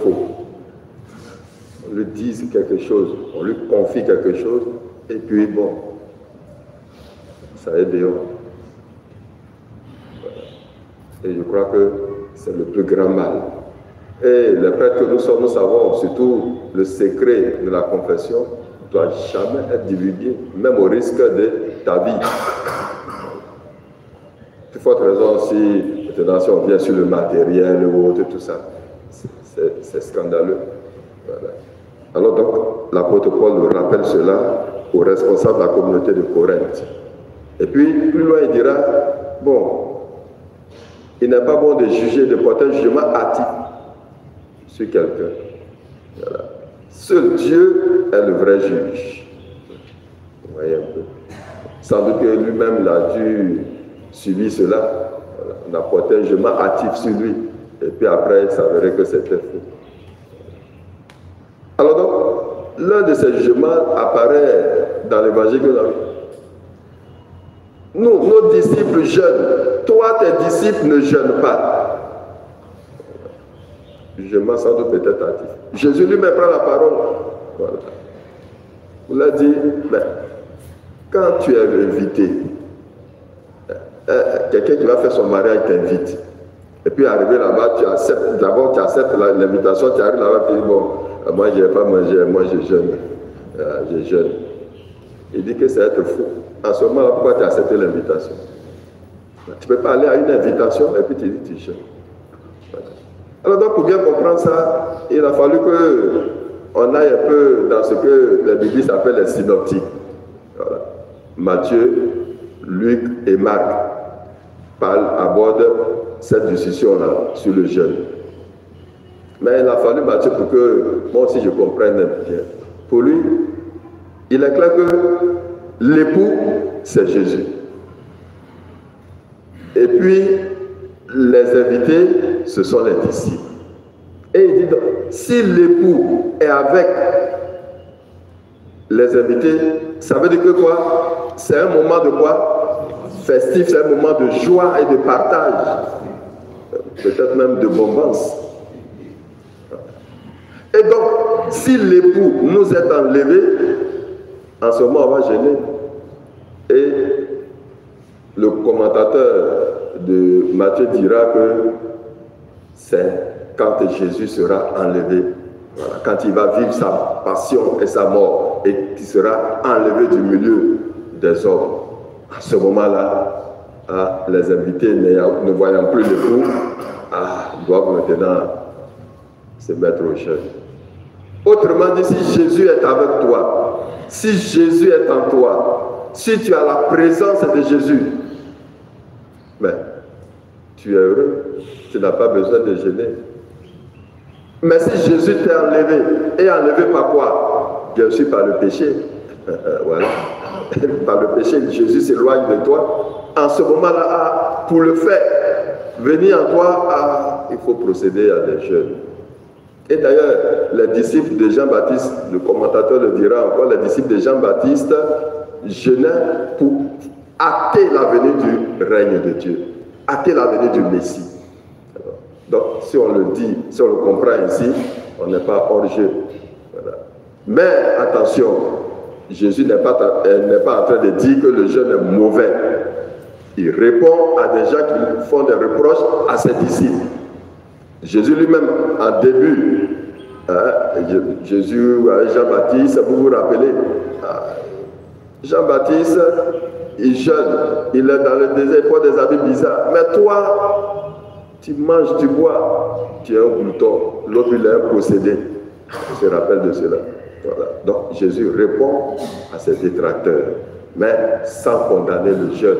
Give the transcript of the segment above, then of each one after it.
faux. On lui dit quelque chose, on lui confie quelque chose, et puis bon, ça est dehors. Et je crois que c'est le plus grand mal. Et les prêtres que nous sommes, nous savons surtout le secret de la confession ne doit jamais être divulgué, même au risque de ta vie. De forte raison, si on vient sur le matériel ou autre, tout ça, c'est scandaleux. Voilà. Alors donc, l'apôtre Paul rappelle cela aux responsables de la communauté de Corinthe. Et puis, plus loin, il dira, bon, il n'est pas bon de juger, de porter un jugement hâtif sur quelqu'un. Voilà. Seul Dieu est le vrai juge. Vous voyez un peu. Sans doute que lui-même l'a dû subir cela. Voilà. On a porté un jugement hâtif sur lui. Et puis après, il s'avérait que c'était faux. Alors donc, l'un de ces jugements apparaît dans l'évangile que nous avons. Nous, nos disciples jeûnent. Toi, tes disciples ne jeûnent pas. Jugement sans doute peut-être hâtif. Jésus lui-même prend la parole. Voilà. Vous l'a dit, mais quand tu es invité, quelqu'un qui va faire son mariage t'invite. Et puis arrivé là-bas, tu acceptes, d'abord tu acceptes l'invitation, tu arrives là-bas et tu dis, bon, moi je n'ai pas mangé, moi je jeûne. Je jeûne. Il dit que c'est être fou. En ce moment-là, pourquoi tu as accepté l'invitation? Tu ne peux pas aller à une invitation et puis tu dis tu jeûnes. Voilà. Alors donc pour bien comprendre ça, il a fallu qu'on aille un peu dans ce que la Bible s'appelle les synoptiques. Voilà. Matthieu, Luc et Marc abordent cette discussion-là sur le jeûne. Mais il a fallu Matthieu pour que moi aussi je comprenne bien. Pour lui, il est clair que l'époux, c'est Jésus. Et puis, les invités, ce sont les disciples. Et il dit donc, si l'époux est avec les invités, ça veut dire que quoi? C'est un moment de quoi? Festif, c'est un moment de joie et de partage. Peut-être même de bombance. Et donc, si l'époux nous est enlevé, en ce moment, on va gêner. Et le commentateur de Matthieu dira que c'est quand Jésus sera enlevé. Voilà, quand il va vivre sa passion et sa mort, et qu'il sera enlevé du milieu des hommes. À ce moment-là, les invités ne voyant plus l'époux, doivent maintenant se mettre au jeûne. Autrement dit, si Jésus est avec toi, si Jésus est en toi, si tu as la présence de Jésus, mais tu es heureux, tu n'as pas besoin de jeûner. Mais si Jésus t'est enlevé, et enlevé par quoi? Bien sûr par le péché. Voilà. Par le péché, Jésus s'éloigne de toi. En ce moment-là, pour le faire venir en toi, il faut procéder à des jeûnes. Et d'ailleurs, les disciples de Jean-Baptiste, le commentateur le dira encore, les disciples de Jean-Baptiste jeûnaient pour acter la venue du règne de Dieu, acter la venue du Messie. Donc, si on le dit, si on le comprend ainsi, on n'est pas hors jeu. Voilà. Mais attention, Jésus n'est pas en train de dire que le jeûne est mauvais. Il répond à des gens qui font des reproches à ses disciples. Jésus lui-même, en début, Jésus avec Jean-Baptiste, vous vous rappelez, Jean-Baptiste, il jeûne, il est dans le désert, il porte des habits bizarres. Mais toi, tu manges, tu bois, tu es un glouton. L'autre, il est un possédé. Je se rappelle de cela. Voilà. Donc, Jésus répond à ses détracteurs, mais sans condamner le jeûne.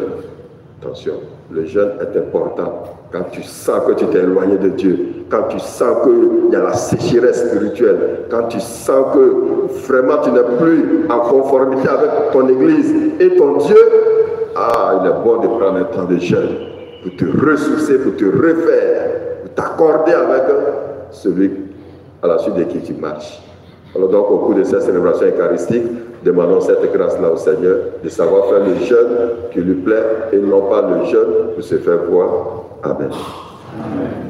Attention, le jeûne est important. Quand tu sens que tu t'es éloigné de Dieu, quand tu sens qu'il y a la sécheresse spirituelle, quand tu sens que vraiment tu n'es plus en conformité avec ton église et ton Dieu, il est bon de prendre un temps de jeûne pour te ressourcer, pour te refaire, pour t'accorder avec celui à la suite de qui tu marches. Alors donc, au cours de cette célébration eucharistique, demandons cette grâce-là au Seigneur de savoir faire le jeûne qui lui plaît et non pas le jeûne pour se faire voir. Amen. Amen.